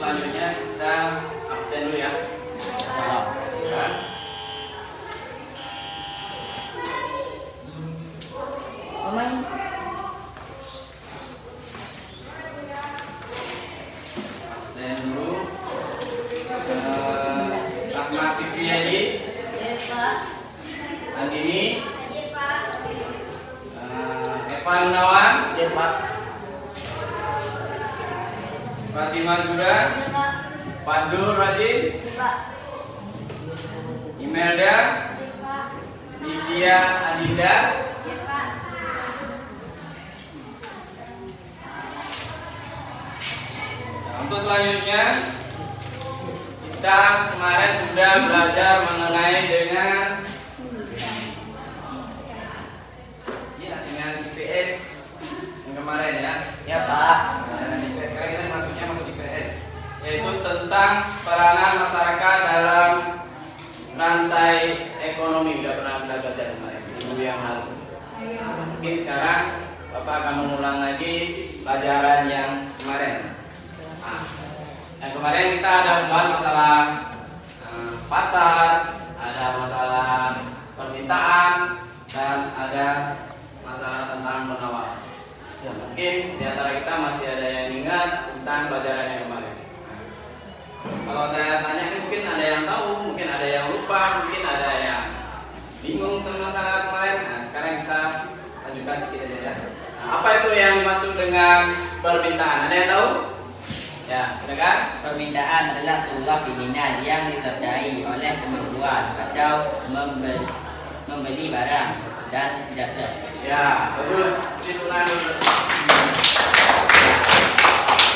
selanjutnya kita absen dulu ya. Ya. Pemain. Absen dulu. Ahmad Fikriyadi. Ya, Pak. Andini. Ya, Pak. Evan Gunawan. Ya, Pak. Fatimah Zura. Ya, Pak. Fazlur Rajin. Ya, Pak. Imelda. Ya, Pak. Livia Adinda. Ya, Pak. Nah, untuk selanjutnya kita kemarin sudah belajar mengenai dengan IPS yang kemarin ya. Ya, Pak. Nah, dengan IPS sekarang kita masuk IPS, yaitu tentang peranan masyarakat dalam rantai ekonomi. Udah pernah kita belajar kemarin minggu yang lalu. Mungkin sekarang Bapak akan mengulang lagi pelajaran yang kemarin. Nah, yang kemarin kita ada membahas masalah pasar, ada masalah permintaan, dan ada masalah tentang penawar. Ya, mungkin di antara kita masih ada yang ingat tentang pelajaran yang kemarin. Kalau saya tanya ini mungkin ada yang tahu, mungkin ada yang lupa, mungkin ada yang bingung tentang masalah kemarin. Nah, sekarang kita lanjutkan sedikit aja ya. Nah, apa itu yang dimaksud dengan permintaan? Ada yang tahu? Ya, silakan. Permintaan adalah sebuah keinginan yang disertai oleh keperluan atau membeli barang dan jasa. Ya, bagus. Titulan dulu.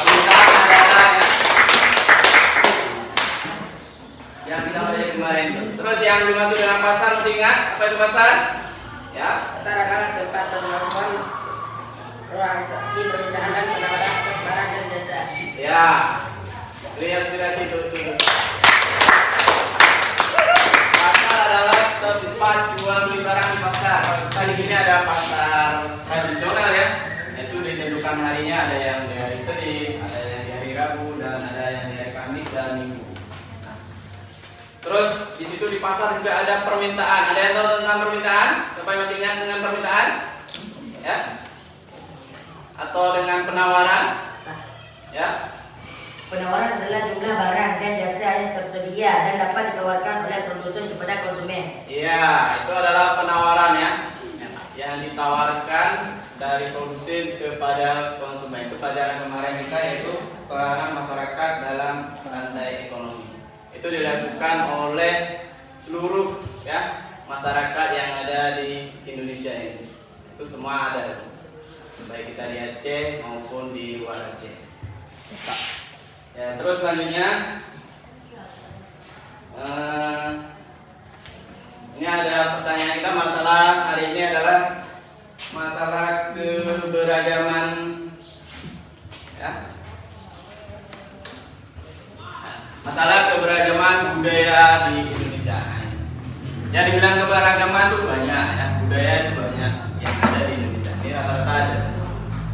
Permintaan adalah ya, yang kita belajar kemarin itu. Terus yang dimaksud dengan pasar masih ingat? Apa itu pasar? Ya. Pasar adalah tempat melakukan transaksi permintaan dan penawaran atas barang dan jasa. Ya. Beri aspirasi itu. Pasar adalah tempat jual beli barang di pasar. Kita di sini ada pasar tradisional ya. Itu ditentukan harinya, ada yang di hari Senin, ada yang di hari Rabu, dan ada yang di hari Kamis dan Minggu. Nah, terus di situ di pasar juga ada permintaan. Ada yang tahu tentang permintaan? Siapa yang masih ingat dengan permintaan? Ya? Atau dengan penawaran? Ya? Penawaran adalah jumlah barang dan jasa yang tersedia dan dapat ditawarkan oleh produsen kepada konsumen. Iya, itu adalah penawaran ya, yang ditawarkan dari produsen kepada konsumen. Itu pelajaran kemarin kita, yaitu peranan masyarakat dalam rantai ekonomi. Itu dilakukan oleh seluruh ya masyarakat yang ada di Indonesia ini. Itu semua ada, baik kita di Aceh maupun di luar Aceh. Ya, terus selanjutnya ini ada pertanyaan kita, masalah hari ini adalah masalah keberagaman ya. Masalah keberagaman budaya di Indonesia. Ya, dibilang keberagaman itu banyak ya, budaya itu banyak yang ada di Indonesia. Ini rata-rata ada.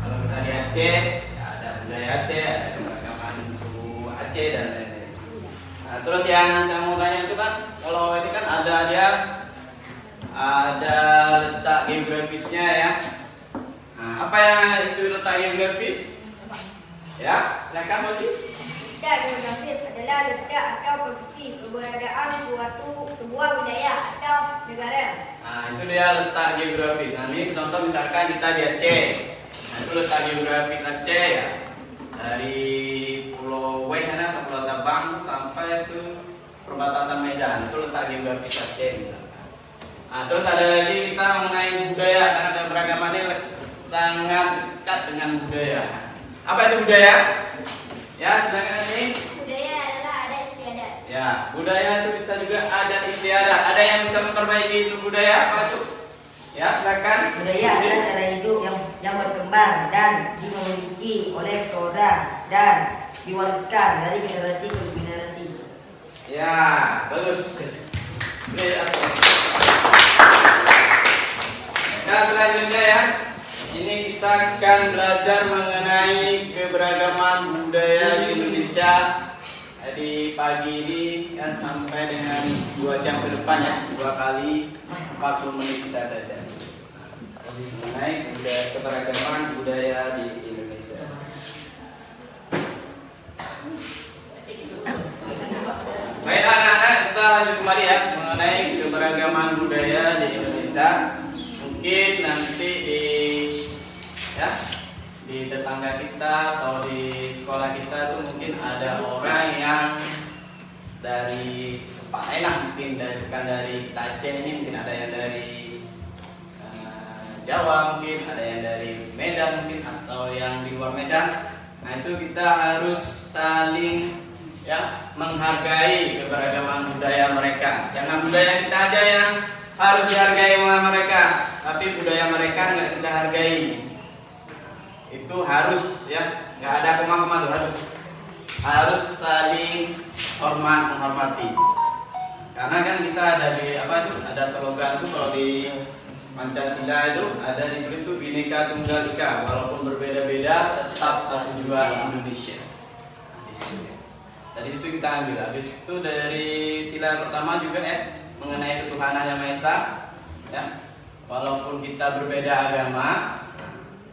Kalau kita di Aceh, ya ada budaya Aceh, ada keberagaman suku Aceh dan lain-lain. Nah, terus yang saya mau tanya itu kan, kalau ini kan ada letak geografisnya ya. Nah, apa yang itu letak geografis? Ya, silakan Bodi. Letak geografis adalah letak atau posisi keberadaan sebuah wilayah atau negara. Nah, itu dia letak geografis. Nah, ini contoh misalkan kita di Aceh. Nah, itu letak geografis Aceh ya. Dari Pulau Weng atau Pulau Sabang sampai ke perbatasan Medan. Itu letak geografis Aceh misalkan. Nah, terus ada lagi kita mengenai budaya, karena ada beragamannya sangat dekat dengan budaya. Apa itu budaya? Ya, sedangkan ini Budaya adalah adat istiadat. ya, budaya itu bisa juga adat istiadat. Ada yang bisa memperbaiki itu budaya apa itu? Ya, silakan. Budaya adalah cara hidup yang berkembang dan dimiliki oleh seorang dan diwariskan dari generasi ke generasi. Ya, bagus. Nah, selanjutnya ya, ini kita akan belajar mengenai keberagaman budaya di Indonesia di pagi ini ya, sampai dengan 2 jam ke depan ya, 2 kali 40 menit kita belajar mengenai keberagaman budaya di Indonesia. Baik anak-anak, kita lanjut kembali ya mengenai keberagaman budaya di Indonesia. Mungkin nanti di tetangga kita atau di sekolah kita tuh mungkin ada orang yang dari tempat lain lah, mungkin bukan dari Aceh ini, mungkin ada yang dari Jawa, mungkin ada yang dari Medan mungkin, atau yang di luar Medan. Nah itu kita harus saling ya menghargai keberagaman budaya mereka. Jangan budaya kita aja yang harus dihargai oleh mereka, tapi budaya mereka nggak kita hargai. Itu harus ya, nggak ada koma-koma tuh, harus saling menghormati. Karena kan kita ada di ada slogan tuh kalau di Pancasila itu ada di situ Bhinneka Tunggal Ika, walaupun berbeda-beda tetap satu jua Indonesia. Dari situ kita ambil. Habis itu dari sila pertama juga mengenai ketuhanan Yang Maha Esa ya. Walaupun kita berbeda agama,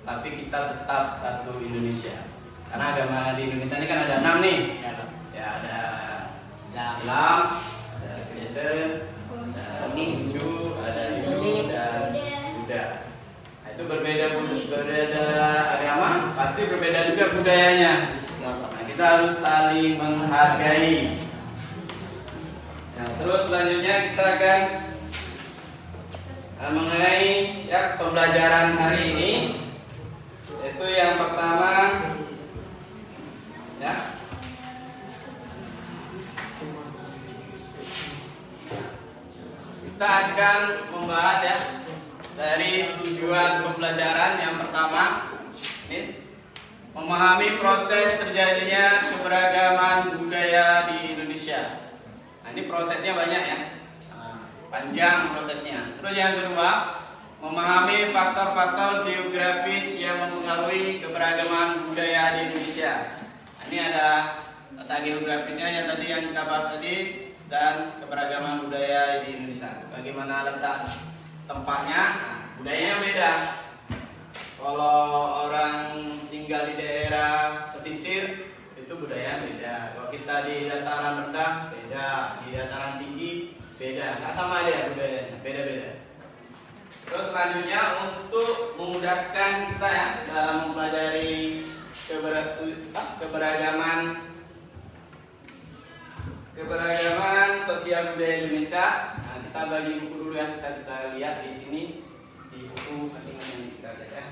tapi kita tetap satu Indonesia. Karena agama di Indonesia ini kan ada 6 nih. Ya ada Islam, ada Kristen, ada Konghucu, ada Hindu dan Buddha. Nah, itu berbeda agama, pasti berbeda juga budayanya. Nah, kita harus saling menghargai. Nah, terus selanjutnya kita akan mengenai ya pembelajaran hari ini. Itu yang pertama ya, kita akan membahas ya dari tujuan pembelajaran. Yang pertama ini memahami proses terjadinya keberagaman budaya di Indonesia. Nah, ini prosesnya banyak ya, panjang prosesnya. Terus yang kedua, memahami faktor-faktor geografis yang mempengaruhi keberagaman budaya di Indonesia. Nah, ini ada letak geografisnya yang tadi yang kita bahas tadi, dan keberagaman budaya di Indonesia. Bagaimana letak tempatnya? Nah, budayanya beda. Kalau orang tinggal di daerah pesisir itu budaya beda. Kalau kita di dataran rendah beda, di dataran tinggi beda. Nggak sama dia budayanya, beda-beda. Terus selanjutnya untuk memudahkan kita ya dalam mempelajari keberagaman sosial budaya Indonesia. Nah, kita bagi buku dulu ya, kita bisa lihat di sini di buku masing-masing kita lihat ya.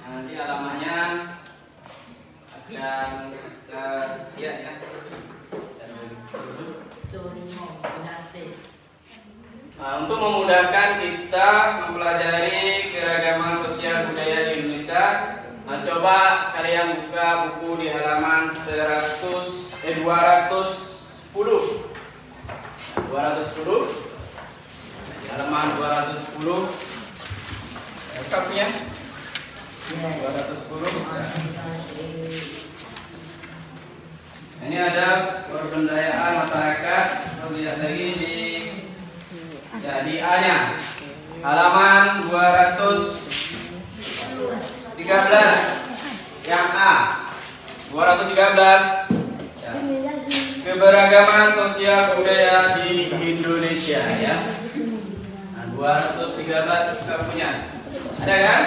Nah, nanti halamannya akan kita lihat ya. Nah, untuk memudahkan kita mempelajari keragaman sosial budaya di Indonesia, nah, coba kalian buka buku di halaman 210. Di halaman 210. Lengkap ya? 210. Ini ada pemberdayaan masyarakat. Kita lihat lagi di A-nya. Halaman 213. Yang A. 213. Ya. Keberagaman sosial budaya di Indonesia ya. Nah, 213 kita punya. Ada kan?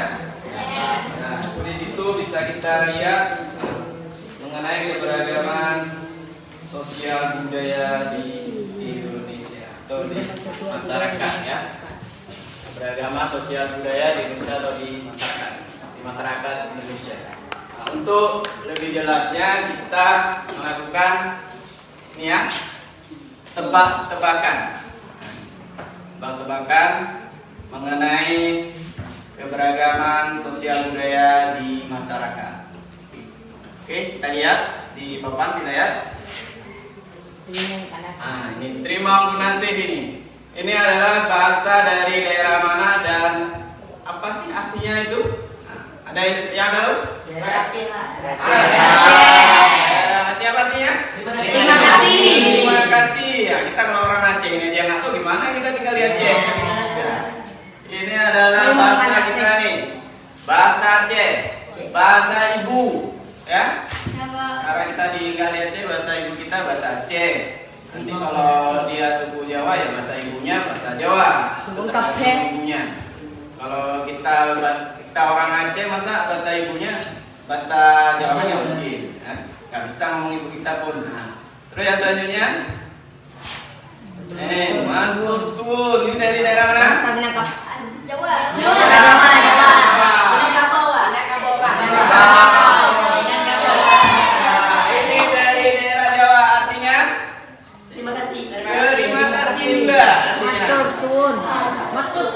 Nah, di situ bisa kita lihat mengenai keberagaman sosial budaya di Indonesia atau di masyarakat ya. Keberagaman sosial budaya di Indonesia atau di masyarakat Indonesia. Nah, untuk lebih jelasnya kita melakukan ini ya, tebak-tebakan mengenai keberagaman sosial budaya di masyarakat. Oke, kita lihat di papan, kita lihat. Nah, ini Trimanggunasih ini. Ini adalah bahasa dari daerah mana dan apa sih artinya itu? Nah, ada yang tahu? Daerah Aceh lah. Daerah Aceh apa artinya? Terima Terima kasih. Terima kasih. Ya, kita kalau orang Aceh ini aja nggak tahu gimana kita tinggal di Aceh. Ini adalah bahasa kita nih. Bahasa Aceh. Bahasa ibu. Ya. Karena kita tinggal di Aceh, bahasa ibu kita bahasa Aceh. Nanti kalau dia suku Jawa ya bahasa ibunya bahasa Jawa. Lengkap, Tergantung ibunya. Kalau kita orang Aceh masa bahasa ibunya bahasa Jawanya mungkin. Ya. Gak bisa ngomong ibu kita pun. Nah. Terus yang selanjutnya, mantur suwun. Ini dari daerah mana? Jawa. Ini dari daerah Jawa artinya Terima kasih. terima kasih enggak? Artinya Matur suwun. mantur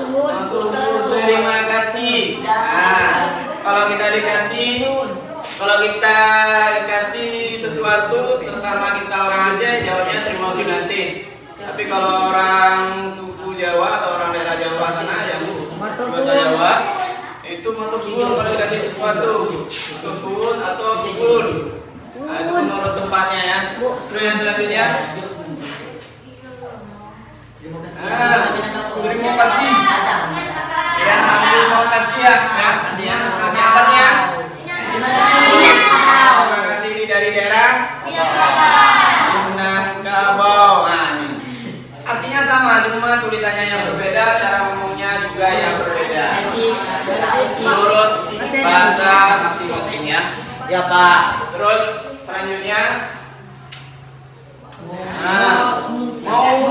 suwun, terima kasih. Nah, kalau kita dikasih sesuatu sesama kita orang Aceh jawabnya terima kasih. Tapi kalau orang suku Jawa atau orang daerah Jawa sana yang bahasa Jawa itu matur suwun kalau dikasih sesuatu. Matur suwun atau suwun. Nah, itu menurut tempatnya ya. Terus yang selanjutnya, Terima kasih. terima kasih. Ya, terima kasih ya. Ya, artinya terima kasih apa artinya? Terima kasih. Terima kasih ini dari daerah Minangkabau. Nah, ini. Artinya sama, cuma tulisannya yang berbeda, cara ngomongnya juga yang berbeda. Menurut bahasa masing-masing ya. Ya Pak. Terus selanjutnya, mau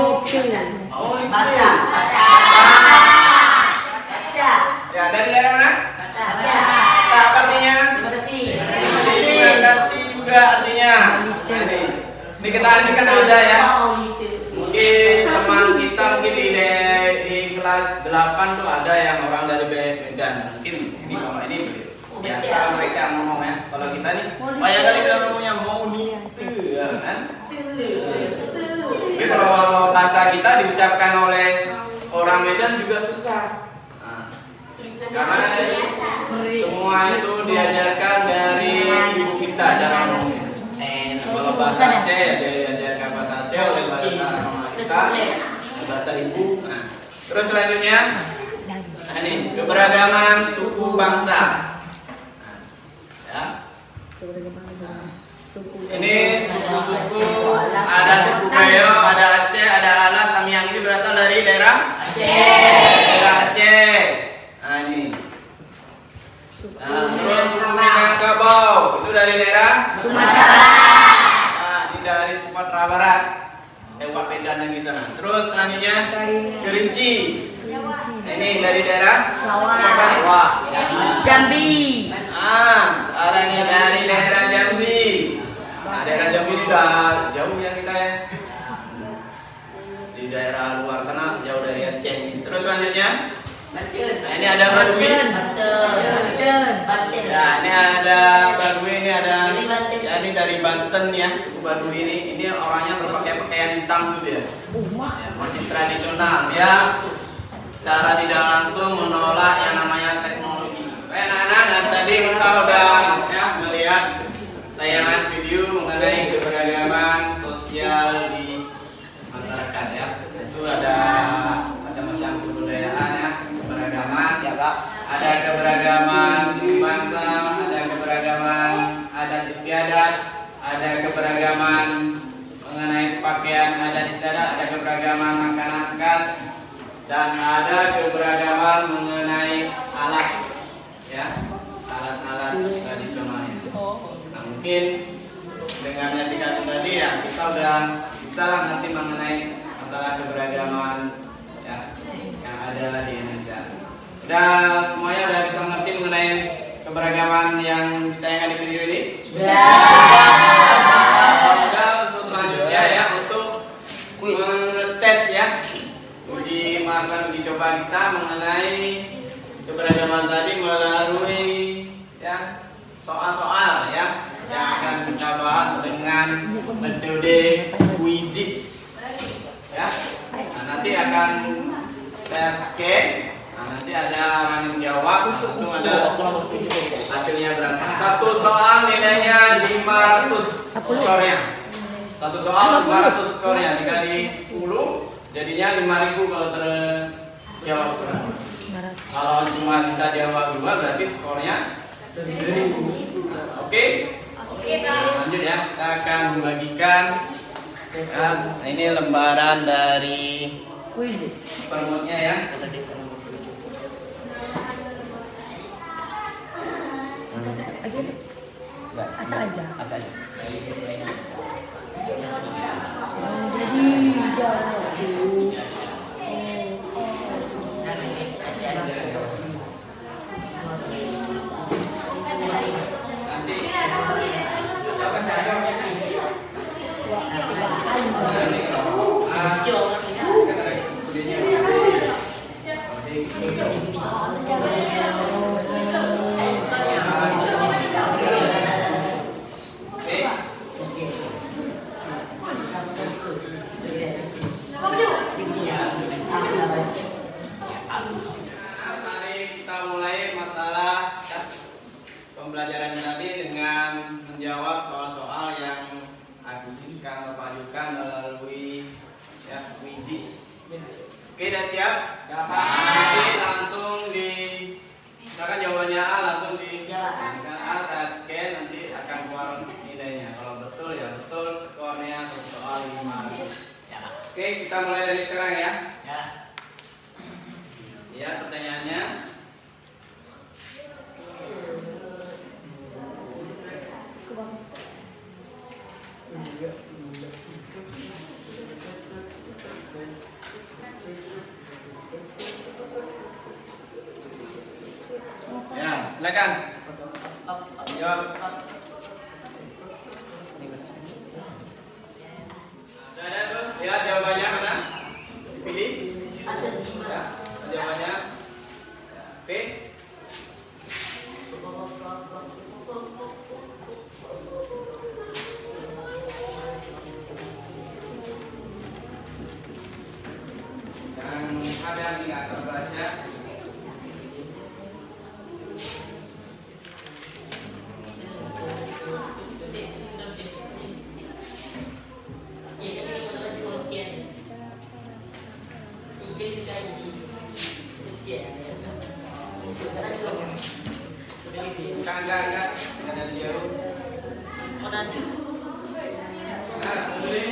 Bata. ya dari daerah mana? Apa artinya? Terima kasih. Terima kasih juga artinya. Nah, ini kita kan ada ya. Mungkin teman kita mungkin di kelas 8 tuh ada yang orang dari Medan. Mungkin ini kalau ini biasa mereka ngomong ya. Kalau kita nih banyak kali kita ngomongnya mau gitu ya kan. Tapi kalau bahasa kita diucapkan oleh orang Medan juga susah. Nah, karena semua itu diajarkan dari ibu kita cara ngomongnya. Kalau bahasa Aceh ya diajarkan bahasa Aceh oleh bahasa mama kita, bahasa ibu. Nah, terus selanjutnya, ini keberagaman suku bangsa. Ya. Ini suku-suku, ada suku Beo, ada Aceh, ada Alas, Tamiang. Ini berasal dari daerah daerah Aceh. Nah ini. Nah, terus suku Minangkabau itu dari daerah Nah, ini dari Sumatera Barat. Lewat Medan lagi sana. Terus selanjutnya Kerinci. Nah, ini dari daerah apa nih? Jambi. Sekarang ini dari daerah Jambi. Nah, daerah Jambi ini udah jauh ya kita ya. Di daerah luar sana jauh dari Aceh ini. Terus selanjutnya, nah ini ada Badui. Ya, ini ada Badui, ini ada ya ini dari Banten ya, suku Badui ini. Ini orangnya berpakaian pakaian hitam tuh dia. Ya, masih tradisional. Dia secara tidak langsung menolak yang namanya teknologi. Anak-anak, dan tadi kita udah ya melihat tayangan video mengenai keberagaman sosial di masyarakat ya. Itu ada macam-macam kebudayaan ya, keberagaman. Ya Pak. Ada keberagaman suku bangsa, ada keberagaman adat istiadat, ada keberagaman mengenai pakaian adat istiadat, ada keberagaman makanan khas, dan ada keberagaman mengenai alat ya, alat-alat tradisionalnya. Nah, mungkin dengan menyaksikan tadi ya kita udah bisa lah nanti mengenai masalah keberagaman ya yang ada di Indonesia. Udah semuanya udah bisa mengerti mengenai keberagaman yang ditayangkan di video ini? Udah untuk selanjutnya ya untuk mengetes ya uji marker uji coba kita mengenai keberagaman tadi melalui ya soal-soal ya yang akan kita bahas dengan metode quizzes ya. Nah, nanti akan saya scan. Nah, nanti ada orang yang jawab, langsung ada hasilnya berapa. Satu soal nilainya 500 skornya. Satu soal 500 skornya dikali 10 jadinya 5.000 kalau terjawab semua. Kalau cuma bisa jawab 2 berarti skornya 1.000. Oke? Lanjut ya, kita akan membagikan ini lembaran dari permutnya ya. Acak aja. Acak aja. Mari kita mulai masalah pembelajaran tadi dengan menjawab soal-soal yang akan Bapak ajukan melalui quizzes. Oke, udah siap? Nanti langsung misalkan jawabannya A langsung A saya scan nanti akan keluar nilainya. Kalau betul ya betul, skornya satu soal 500. Oke, kita mulai dari sekarang ya. Ya, pertanyaannya. Ya, silakan. Jawab. Ada tuh, lihat jawabannya mana? Pilih. Ya, jawabannya. Oke. Yang ada yang tidak terbaca. Enggak ada jauh. Nah, boleh.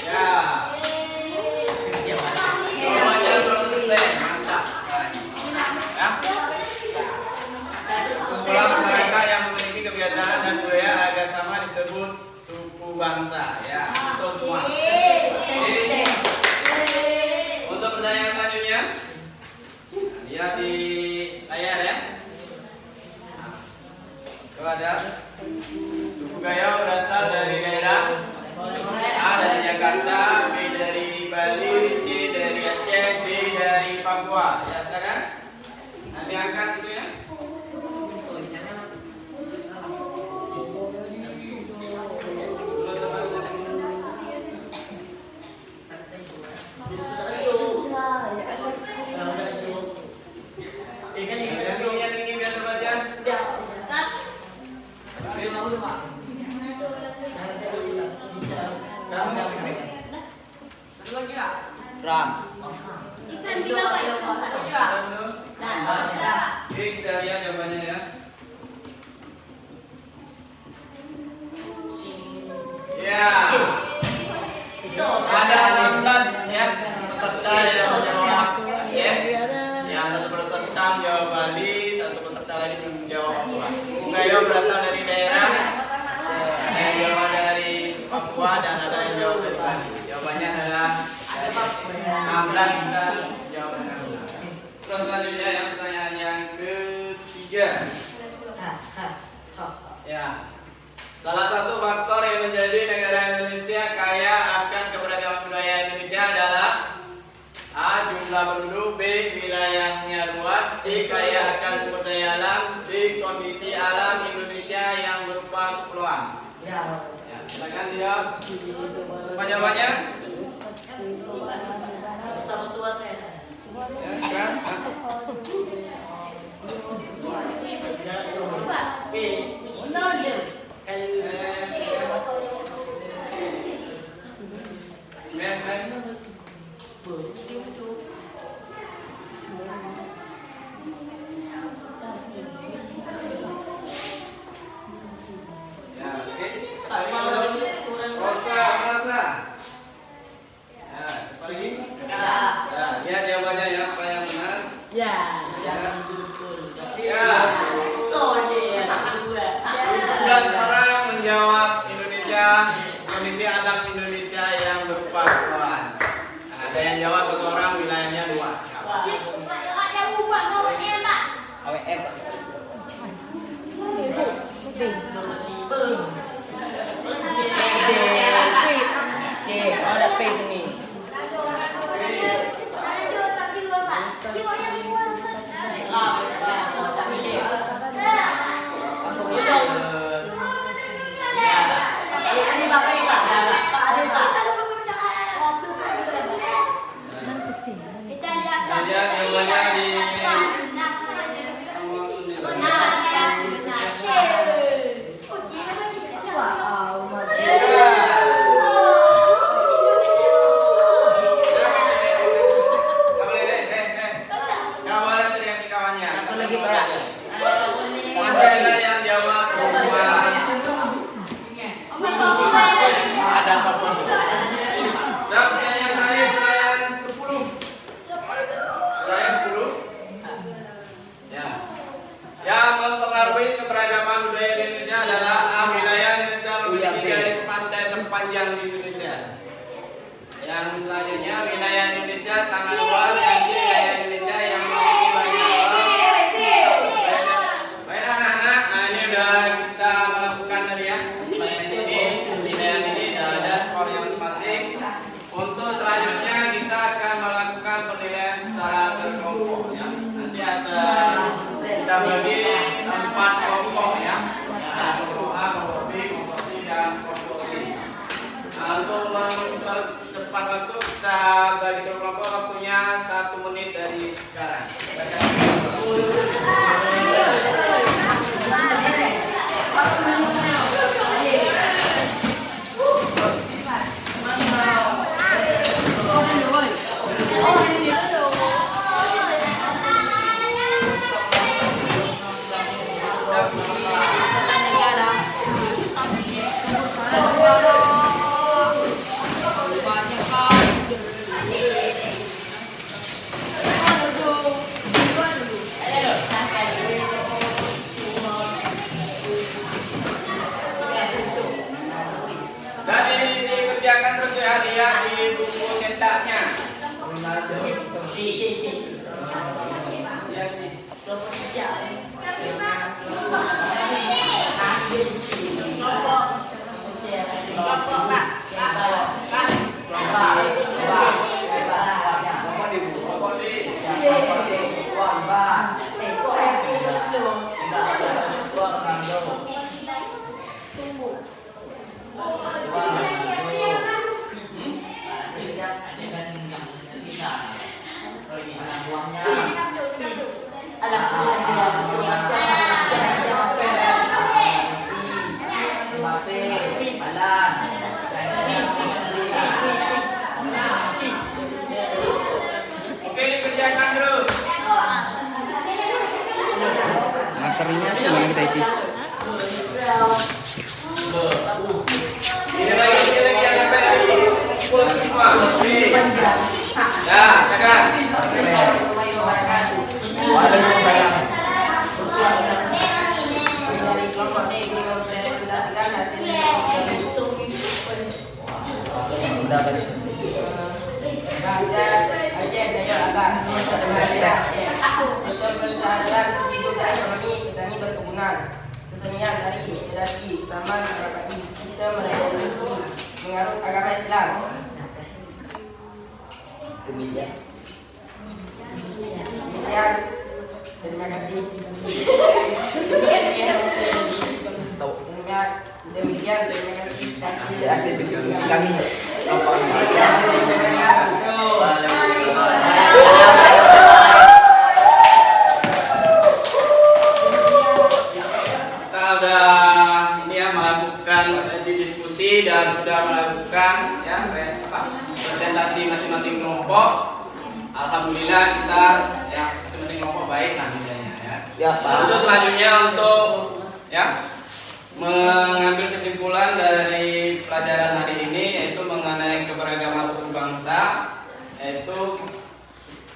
Ya. Jawabannya 100%. Mantap. Ya. Kumpulan masyarakat yang memiliki kebiasaan dan budaya agak sama disebut suku bangsa. Ya, betul semua. Jadi, untuk pertanyaan selanjutnya, lihat di layar ya. Ada suku Gayo berasal dari daerah A dari Jakarta, B dari Bali, C dari Aceh, D dari Papua. Ya, silakan. Nanti angkat itu ya. Yang ini biar terbaca. Ram. Oke, kita lihat jawabannya ya. Ya. Ada 16 ya peserta yang menjawab Aceh. Yang satu peserta menjawab Bali, satu peserta lagi menjawab Papua. Gayo berasal dari daerah ada yang jawab dari Papua dan ada yang jawab dari Bali. Jawabannya adalah 16 kita jawab dengan benar. Terus selanjutnya yang pertanyaan yang ketiga. Ya. Salah satu faktor yang menjadi negara Indonesia kaya akan keberagaman budaya Indonesia adalah A. Jumlah penduduk, B. Wilayahnya luas, C. Kaya akan sumber daya alam, D. kondisi alam Indonesia yang berupa kepulauan? Ya. Ya, silakan dijawab. Apa jawabannya? Ya, kan? Kondisi alam Indonesia yang berupa kepulauan. Nah, ada yang jawab satu orang, wilayahnya luas. Ada P ini. Masih ada yang jawab perempuan. Ada perempuan. Dan pertanyaan terakhir pertanyaan 10. Pertanyaan 10. Ya. Yang mempengaruhi keberagaman budaya di Indonesia adalah wilayah Indonesia memiliki garis pantai terpanjang di Indonesia. Yang selanjutnya wilayah Indonesia sangat luas. Yang C, wilayah Indonesia yang memiliki banyak alam. Baik anak-anak, nah ini udah kita melakukan tadi ya. Selain ini, penilaian ini udah ada skor yang masing-masing. Untuk selanjutnya kita akan melakukan penilaian secara berkelompok ya. Nanti ada kita bagi 4 kelompok ya. Ada kelompok A, kelompok B, kelompok C, dan kelompok D. Nah, untuk mempercepat waktu kita bagi kelompok, waktunya 1 menit dari sekarang. Dikerjakan terus ya dia di buku cetaknya. Oke, dikerjakan terus. Materinya semuanya kita isi. Ini lagi yang sampai dari 10 semua. Ya, silakan. Petani berkebunan, kesenian dari sedati, sama masyarakat sistem merayakan mengarut agama Islam. Kemudian Terima kasih. Tahu. Demikian, terima kasih. Ya, kami. Kita udah ini ya melakukan diskusi dan sudah melakukan ya presentasi masing-masing kelompok. Alhamdulillah kita ya masing-masing kelompok baik lah nilainya ya. Ya, Pak. Untuk selanjutnya untuk ya mengambil kesimpulan dari pelajaran hari ini yaitu mengenai keberagaman suku bangsa, yaitu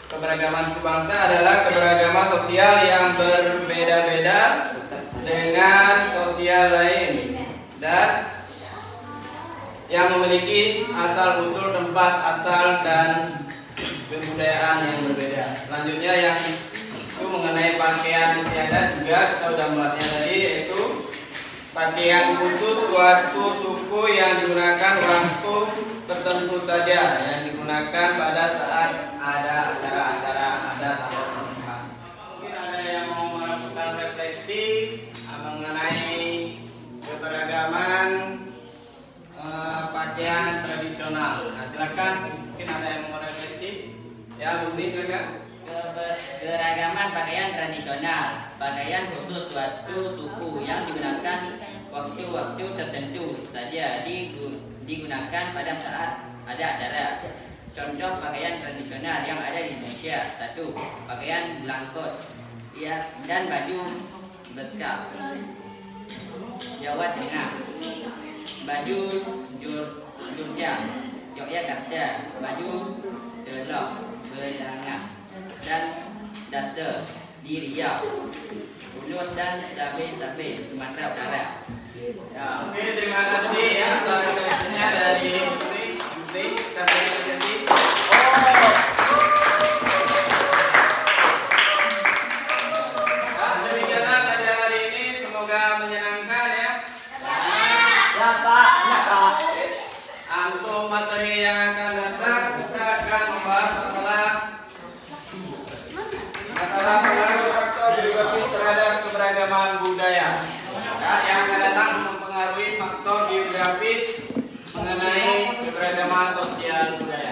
keberagaman suku bangsa adalah keberagaman sosial yang berbeda-beda dengan sosial lain dan yang memiliki asal usul tempat asal dan kebudayaan yang berbeda. Selanjutnya yang itu mengenai pakaian istiadat juga kita sudah membahasnya tadi, yaitu pakaian khusus suatu suku yang digunakan waktu tertentu saja, yang digunakan pada saat ada acara-acara adat atau pernikahan. Mungkin ada yang mau melakukan refleksi mengenai keberagaman pakaian tradisional. Nah, silakan, mungkin ada yang mau refleksi. Ya, Musni, silakan. Keragaman pakaian tradisional, pakaian khusus suatu suku yang digunakan waktu-waktu tertentu saja digunakan pada saat ada acara. Contoh pakaian tradisional yang ada di Indonesia: 1. Pakaian belangkot ya, dan baju beskap Jawa Tengah, baju Jurjang Yogyakarta, baju Delok Belangan, dan daster di Riau, Ulus dan Sabe Sumatera Utara. Ya, oke, terima kasih ya atas refleksinya dari Musni. Kita beri apresiasi. Ya, demikianlah pelajaran hari ini, semoga menyenangkan ya. Ya, Pak. Ya, Pak. Untuk materi yang akan datang kita akan membahas masalah pengaruh faktor biografis terhadap keberagaman budaya. Ya, yang akan datang mempengaruhi faktor biografis mengenai keberagaman sosial budaya.